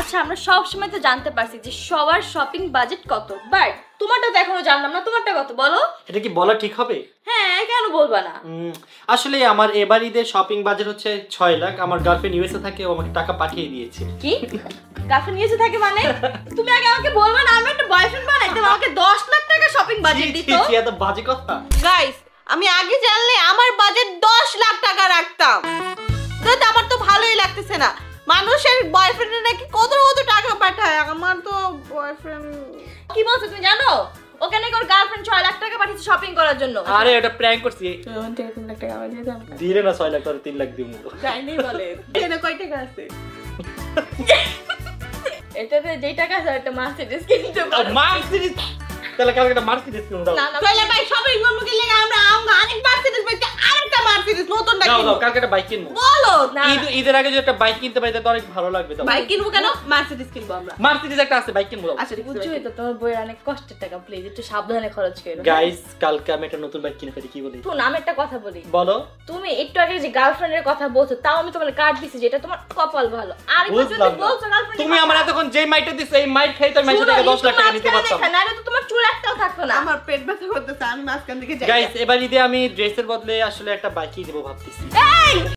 আচ্ছা আমরা সব সময় তো জানতে পারছি যে সবার শপিং বাজেট কত, বাট তোমারটা তো এখনো জানলাম না, তোমারটা কত বলো। এটা কি বলা ঠিক হবে? হ্যাঁ কেন বলবা না। আসলে আমার এবার ঈদের শপিং বাজেট হচ্ছে 6 লাখ। আমার গার্লফ্রেন্ড ইউএসএ থাকে, ও আমাকে টাকা পাঠিয়ে দিয়েছে। কি গার্লফ্রেন্ড ইউএসএ থাকে মানে? তুমি আগে আমাকে বলবা না, আমি একটা বয়ফ্রেন্ড বানাইতে আমাকে 10 লাখ টাকা শপিং বাজেট দিত। কি এত বাজে কথা? গাইস আমি আগে জানলে আমার বাজেট 10 লাখ টাকা রাখতাম। তো আমার তো ভালোই লাগতেছে না, মানুষের বয়ফ্রেন্ড নাকি কত কত টাকা পাঠায়, আমার তো বয়ফ্রেন্ড। কি বলছো তুমি জানো? ওখানে ওর গার্লফ্রেন্ড 6 লাখ টাকা পাঠিয়েছে শপিং করার জন্য। আরে এটা প্র্যাঙ্ক করছি। 3 লাখ টাকা আমার দিয়ে দাও। দিলে না 6 লাখ আর 3 লাখ দিমু। যাইনি বলে এখানে কয় টাকা আছে? এটাতে যেই টাকা আছে একটা মার্সিডিজ কিনতে পারো। মার্সিডিজ? তাহলে কালকে একটা মার্সিডিজ কিনে দাও। না না চলে ভাই শপিং করব কি লাগা আমরা আরেক মার্সিডিজ বাইতে আরেকটা মার্সিডিজ নতুন দাও দাও, কালকে একটা বাইক কিনবো। বলো না ঈদের আগে যদি একটা বাইক কিনতে পারি তাহলে অনেক ভালো লাগবে। দাও বাইক কিনবো কেন? মার্সিডিজ কিনবো আমরা। মার্সিডিজ একটা আছে, বাইক কিনবো। আচ্ছা বুঝছোই তো তোমার বইয়ের অনেক কষ্টের টাকা, প্লিজ একটু সাবধানে খরচ করো। গাইস কালকে আমি একটা নতুন বাইক কিনে ফেলি, কি বলি? তো আমি একটা কথা বলি। বলো। তুমি একটু আগে যে গার্লফ্রেন্ডের কথা বলছো, তাও আমি তোমার কার্ড দিছি যেটা তোমার কপাল ভালো। আর একটু যদি বলছো গার্লফ্রেন্ড, তুমি আমার এতক্ষণ যে মাইটা দিছো এই মাইট খাই তো আমি মাইটা থেকে 10 লাখ টাকা নিতে পারতাম। না তো তোমার চুল একটাও থাকতো না। আমার পেট ব্যথা করতেছে, আমি মাঝখান থেকে যাই। গাইস এবার ঈদে আমি ড্রেসের বদলে আসলে একটা বাইকই দেবো ভাবতেছি। এই